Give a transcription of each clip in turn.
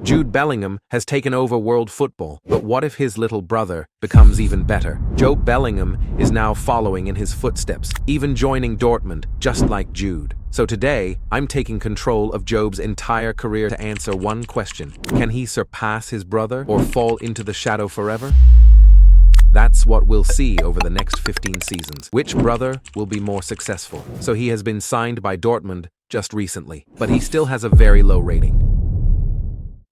Jude Bellingham has taken over world football, but what if his little brother becomes even better? Jobe Bellingham is now following in his footsteps, even joining Dortmund, just like Jude. So today, I'm taking control of Jobe's entire career to answer one question. Can he surpass his brother or fall into the shadow forever? That's what we'll see over the next 15 seasons. Which brother will be more successful? So he has been signed by Dortmund just recently, but he still has a very low rating.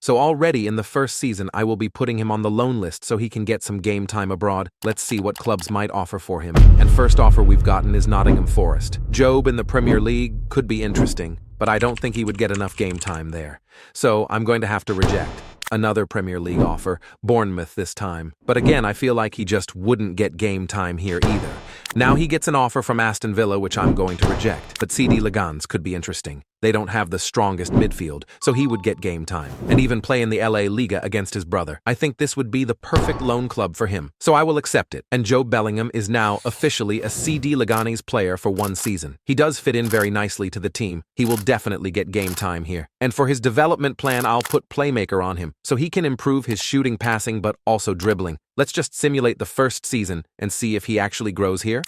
So already in the first season, I will be putting him on the loan list so he can get some game time abroad. Let's see what clubs might offer for him. And first offer we've gotten is Nottingham Forest. Jobe in the Premier League could be interesting, but I don't think he would get enough game time there. So I'm going to have to reject. Another Premier League offer, Bournemouth this time. But again, I feel like he just wouldn't get game time here either. Now he gets an offer from Aston Villa, which I'm going to reject. But CD Leganés could be interesting. They don't have the strongest midfield, so he would get game time, and even play in the LA Liga against his brother. I think this would be the perfect loan club for him, so I will accept it. And Jobe Bellingham is now officially a CD Leganés player for one season. He does fit in very nicely to the team. He will definitely get game time here. And for his development plan, I'll put playmaker on him, so he can improve his shooting, passing, but also dribbling. Let's just simulate the first season and see if he actually grows here.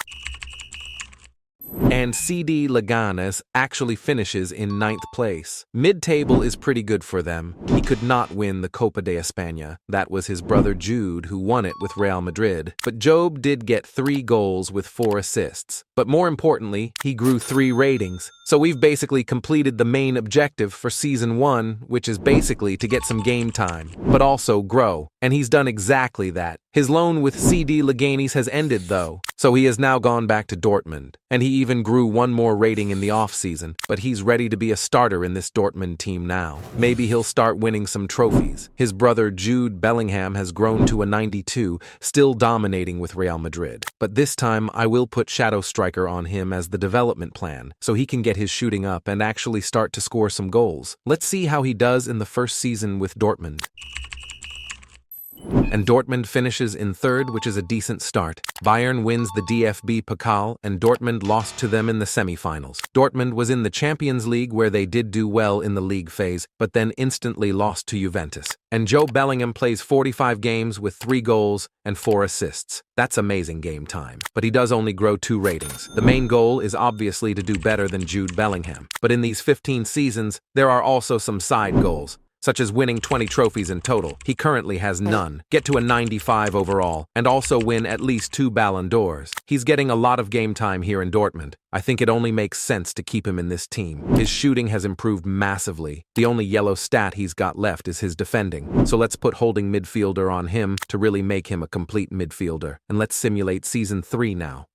And CD Leganés actually finishes in 9th place. Mid-table is pretty good for them. He could not win the Copa de España. That was his brother Jude who won it with Real Madrid. But Jobe did get 3 goals with 4 assists. But more importantly, he grew 3 ratings. So we've basically completed the main objective for Season 1, which is basically to get some game time, but also grow. And he's done exactly that. His loan with CD Leganés has ended though, so he has now gone back to Dortmund. And he even grew 1 more rating in the off-season, but he's ready to be a starter in this Dortmund team now. Maybe he'll start winning some trophies. His brother Jude Bellingham has grown to a 92, still dominating with Real Madrid. But this time I will put Shadow Striker on him as the development plan, so he can get his shooting up and actually start to score some goals. Let's see how he does in the first season with Dortmund. And Dortmund finishes in 3rd, which is a decent start. Bayern wins the DFB Pokal, and Dortmund lost to them in the semi-finals. Dortmund was in the Champions League where they did do well in the league phase, but then instantly lost to Juventus. And Jobe Bellingham plays 45 games with 3 goals and 4 assists. That's amazing game time. But he does only grow 2 ratings. The main goal is obviously to do better than Jude Bellingham. But in these 15 seasons, there are also some side goals, such as winning 20 trophies in total. He currently has none. Get to a 95 overall, and also win at least 2 Ballon d'Ors. He's getting a lot of game time here in Dortmund. I think it only makes sense to keep him in this team. His shooting has improved massively. The only yellow stat he's got left is his defending. So let's put holding midfielder on him to really make him a complete midfielder. And let's simulate Season 3 now.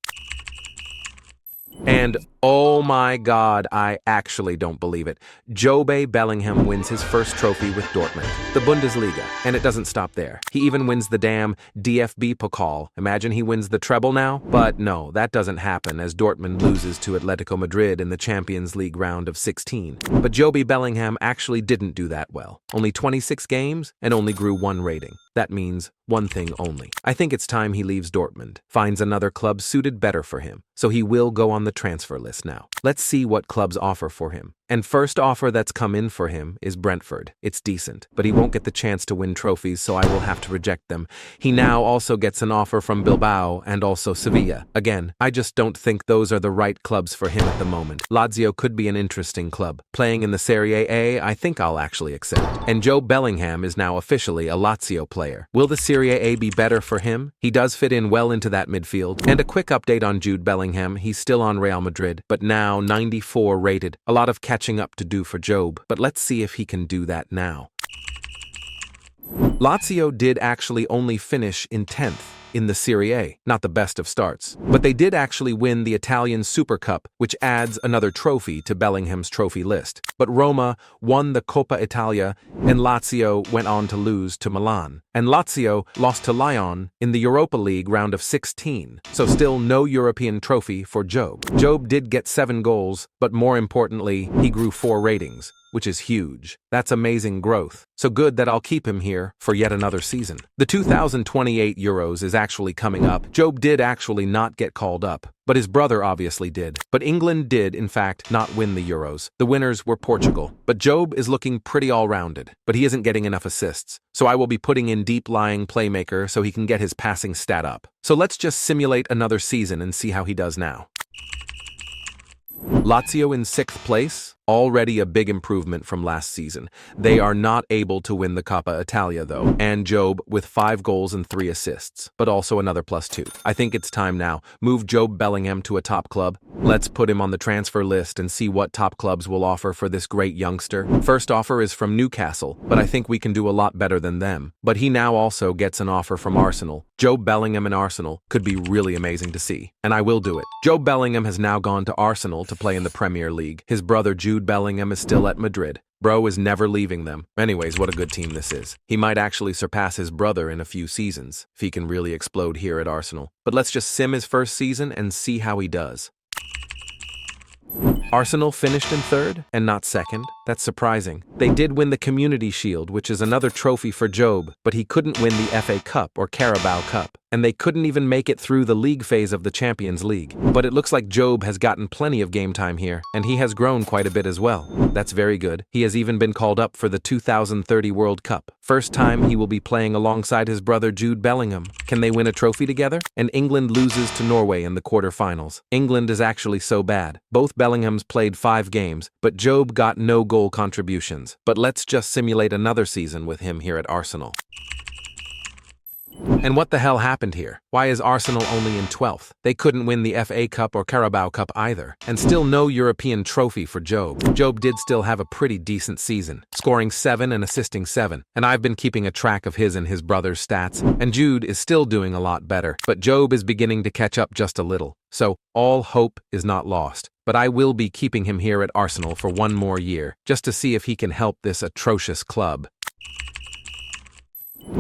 And oh my God, I actually don't believe it. Jobe Bellingham wins his first trophy with Dortmund, the Bundesliga, and it doesn't stop there. He even wins the damn DFB Pokal. Imagine he wins the treble now? But no, that doesn't happen as Dortmund loses to Atletico Madrid in the Champions League round of 16. But Jobe Bellingham actually didn't do that well. Only 26 games and only grew 1 rating. That means one thing only. I think it's time he leaves Dortmund, finds another club suited better for him, so he will go on the transfer list now. Let's see what clubs offer for him. And first offer that's come in for him is Brentford. It's decent, but he won't get the chance to win trophies, so I will have to reject them. He now also gets an offer from Bilbao and also Sevilla. Again, I just don't think those are the right clubs for him at the moment. Lazio could be an interesting club. Playing in the Serie A, I think I'll actually accept. And Jobe Bellingham is now officially a Lazio player. Will the Serie A be better for him? He does fit in well into that midfield. And a quick update on Jude Bellingham. He's still on Real Madrid, but now 94 rated. A lot of catching up to do for Jobe, but let's see if he can do that now. Lazio did actually only finish in 10th in the Serie A, not the best of starts. But they did actually win the Italian Super Cup, which adds another trophy to Bellingham's trophy list. But Roma won the Coppa Italia, and Lazio went on to lose to Milan. And Lazio lost to Lyon in the Europa League round of 16, so still no European trophy for Jobe. Jobe did get 7 goals, but more importantly, he grew 4 ratings. which is huge. That's amazing growth. So good that I'll keep him here for yet another season. The 2028 Euros is actually coming up. Jobe did actually not get called up, but his brother obviously did. But England did, in fact, not win the Euros. The winners were Portugal. But Jobe is looking pretty all-rounded, but he isn't getting enough assists. So I will be putting in deep-lying playmaker so he can get his passing stat up. So let's just simulate another season and see how he does now. Lazio in 6th place, already a big improvement from last season. They are not able to win the Coppa Italia though, and Jobe with 5 goals and 3 assists, but also another +2. I think it's time now. Move Jobe Bellingham to a top club. Let's put him on the transfer list and see what top clubs will offer for this great youngster. First offer is from Newcastle, but I think we can do a lot better than them. But he now also gets an offer from Arsenal. Jobe Bellingham and Arsenal could be really amazing to see, and I will do it. Jobe Bellingham has now gone to Arsenal to play in the Premier League. His brother Jude Bellingham is still at Madrid. Bro is never leaving them. Anyways, what a good team this is. He might actually surpass his brother in a few seasons, if he can really explode here at Arsenal. But let's just sim his first season and see how he does. Arsenal finished in 3rd and not 2nd. That's surprising. They did win the Community Shield, which is another trophy for Jobe, but he couldn't win the FA Cup or Carabao Cup, and they couldn't even make it through the league phase of the Champions League. But it looks like Jobe has gotten plenty of game time here, and he has grown quite a bit as well. That's very good. He has even been called up for the 2030 World Cup. First time he will be playing alongside his brother Jude Bellingham. Can they win a trophy together? And England loses to Norway in the quarterfinals. England is actually so bad. Both Bellinghams played 5 games, but Jobe got no goal contributions. But let's just simulate another season with him here at Arsenal. And what the hell happened here? Why is Arsenal only in 12th? They couldn't win the FA Cup or Carabao Cup either. And still no European trophy for Jobe. Jobe did still have a pretty decent season, scoring 7 and assisting 7. And I've been keeping a track of his and his brother's stats. And Jude is still doing a lot better. But Jobe is beginning to catch up just a little. So all hope is not lost. But I will be keeping him here at Arsenal for 1 more year, just to see if he can help this atrocious club.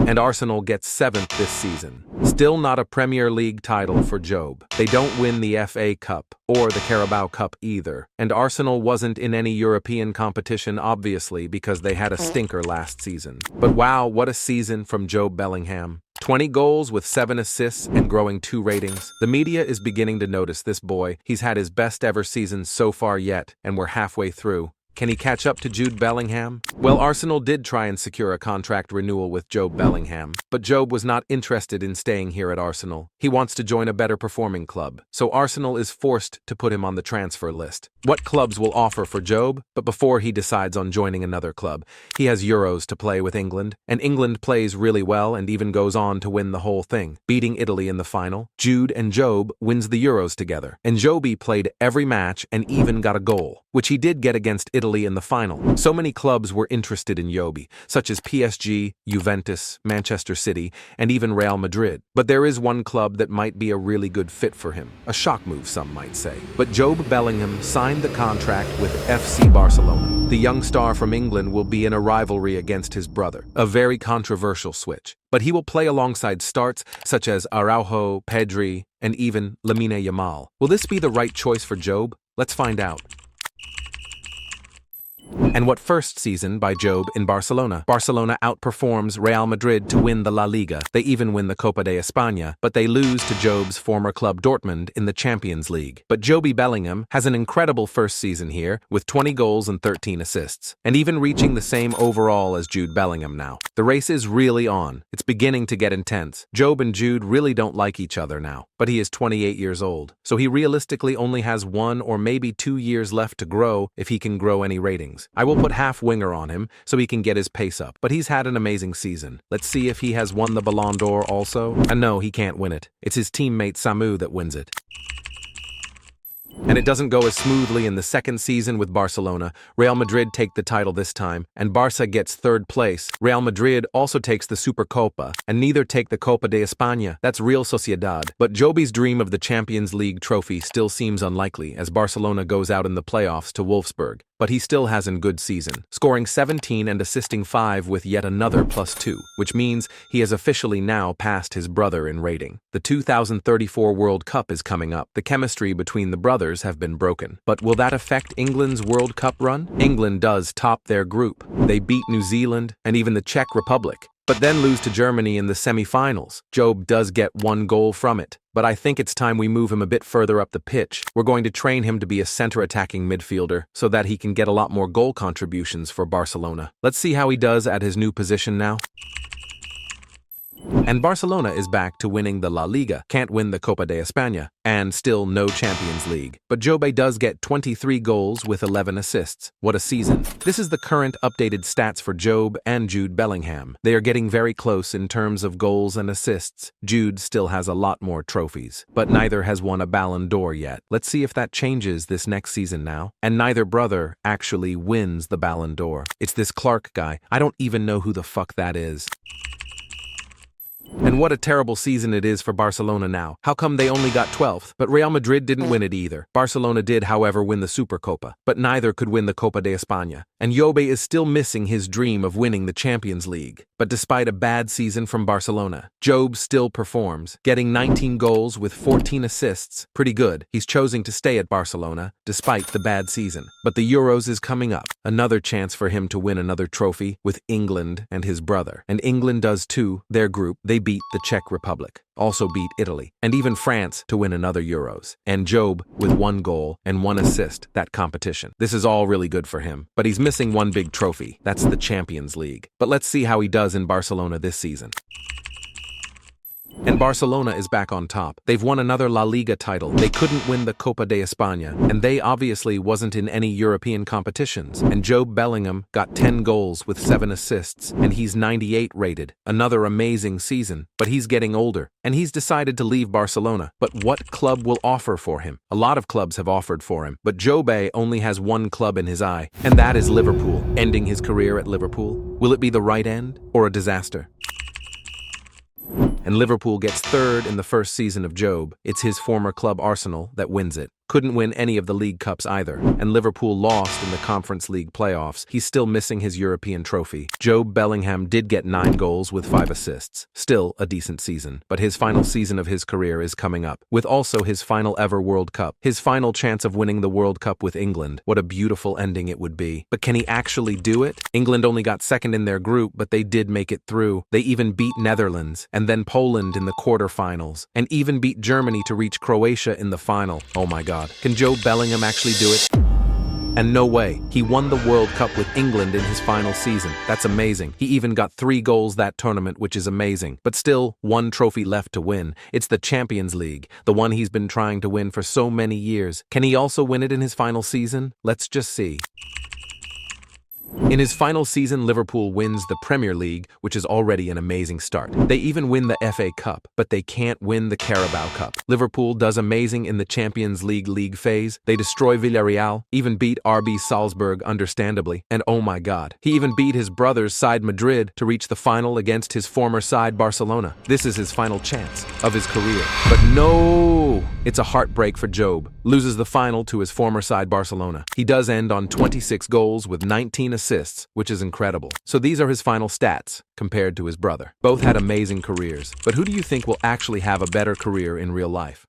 And Arsenal gets 7th this season. Still not a Premier League title for Jobe. They don't win the FA Cup or the Carabao Cup either. And Arsenal wasn't in any European competition obviously because they had a stinker last season. But wow, what a season from Jobe Bellingham. 20 goals with 7 assists and growing 2 ratings. The media is beginning to notice this boy. He's had his best ever season so far yet, and we're halfway through. Can he catch up to Jude Bellingham? Well, Arsenal did try and secure a contract renewal with Jobe Bellingham, but Jobe was not interested in staying here at Arsenal. He wants to join a better performing club, so Arsenal is forced to put him on the transfer list. What clubs will offer for Jobe? But before he decides on joining another club, he has Euros to play with England, and England plays really well and even goes on to win the whole thing, beating Italy in the final. Jude and Jobe wins the Euros together, and Jobe played every match and even got a goal, which he did get against Italy in the final. So many clubs were interested in Jobe, such as PSG, Juventus, Manchester City, and even Real Madrid. But there is one club that might be a really good fit for him. A shock move, some might say. But Jobe Bellingham signed the contract with FC Barcelona. The young star from England will be in a rivalry against his brother, a very controversial switch. But he will play alongside starts such as Araujo, Pedri, and even Lamine Yamal. Will this be the right choice for Jobe? Let's find out. And what first season by Jobe in Barcelona? Barcelona outperforms Real Madrid to win the La Liga. They even win the Copa de España, but they lose to Jobe's former club Dortmund in the Champions League. But Jobe Bellingham has an incredible first season here with 20 goals and 13 assists, and even reaching the same overall as Jude Bellingham now. The race is really on. It's beginning to get intense. Jobe and Jude really don't like each other now, but he is 28 years old, so he realistically only has 1 or maybe 2 years left to grow if he can grow any ratings. I will put half winger on him so he can get his pace up, but he's had an amazing season. Let's see if he has won the Ballon d'Or also. And no, he can't win it. It's his teammate Samu that wins it. And it doesn't go as smoothly in the second season with Barcelona. Real Madrid take the title this time, and Barca gets 3rd place. Real Madrid also takes the Supercopa, and neither take the Copa de España. That's Real Sociedad. But Jobe's dream of the Champions League trophy still seems unlikely as Barcelona goes out in the playoffs to Wolfsburg. but he still has a good season, scoring 17 and assisting 5 with yet another +2, which means he has officially now passed his brother in rating. The 2034 World Cup is coming up. The chemistry between the brothers have been broken. But will that affect England's World Cup run? England does top their group. They beat New Zealand and even the Czech Republic, but then lose to Germany in the semi-finals. Jobe does get 1 goal from it, but I think it's time we move him a bit further up the pitch. We're going to train him to be a center-attacking midfielder so that he can get a lot more goal contributions for Barcelona. Let's see how he does at his new position now. And Barcelona is back to winning the La Liga, can't win the Copa de España, and still no Champions League. But Jobe does get 23 goals with 11 assists. What a season. This is the current updated stats for Jobe and Jude Bellingham. They are getting very close in terms of goals and assists. Jude still has a lot more trophies, but neither has won a Ballon d'Or yet. Let's see if that changes this next season now. And neither brother actually wins the Ballon d'Or. It's this Clark guy. I don't even know who the fuck that is. And what a terrible season it is for Barcelona now. How come they only got 12th? But Real Madrid didn't win it either. Barcelona did, however, win the Supercopa, but neither could win the Copa de España. And Jobe is still missing his dream of winning the Champions League. But despite a bad season from Barcelona, Jobe still performs, getting 19 goals with 14 assists. Pretty good. He's choosing to stay at Barcelona, despite the bad season. But the Euros is coming up. Another chance for him to win another trophy with England and his brother. And England does too. Their group, they beat the Czech Republic, also beat Italy, and even France to win another Euros. And Jobe with 1 goal and 1 assist that competition. This is all really good for him, but he's missing one big trophy. That's the Champions League. But let's see how he does in Barcelona this season. And Barcelona is back on top. They've won another La Liga title. They couldn't win the Copa de España, and they obviously wasn't in any European competitions. And Jobe Bellingham got 10 goals with 7 assists, and he's 98 rated. Another amazing season, but he's getting older, and he's decided to leave Barcelona. But what club will offer for him? A lot of clubs have offered for him, but Jobe only has one club in his eye, and that is Liverpool. Ending his career at Liverpool? Will it be the right end or a disaster? And Liverpool gets 3rd in the first season of Jobe. It's his former club Arsenal that wins it. Couldn't win any of the League Cups either, and Liverpool lost in the Conference League playoffs. He's still missing his European trophy. Jobe Bellingham did get 9 goals with 5 assists. Still a decent season, but his final season of his career is coming up, with also his final ever World Cup. His final chance of winning the World Cup with England. What a beautiful ending it would be. But can he actually do it? England only got 2nd in their group, but they did make it through. They even beat Netherlands, and then Poland in the quarterfinals, and even beat Germany to reach Croatia in the final. Oh my God. Can Jobe Bellingham actually do it? And no way. He won the World Cup with England in his final season. That's amazing. He even got 3 goals that tournament, which is amazing. But still, 1 trophy left to win. It's the Champions League, the one he's been trying to win for so many years. Can he also win it in his final season? Let's just see. In his final season, Liverpool wins the Premier League, which is already an amazing start. They even win the FA Cup, but they can't win the Carabao Cup. Liverpool does amazing in the Champions League phase. They destroy Villarreal, even beat RB Salzburg understandably. And oh my God, he even beat his brother's side Madrid to reach the final against his former side Barcelona. This is his final chance of his career. But no! It's a heartbreak for Jobe. Loses the final to his former side Barcelona. He does end on 26 goals with 19 assists, which is incredible. So these are his final stats compared to his brother. Both had amazing careers, but who do you think will actually have a better career in real life?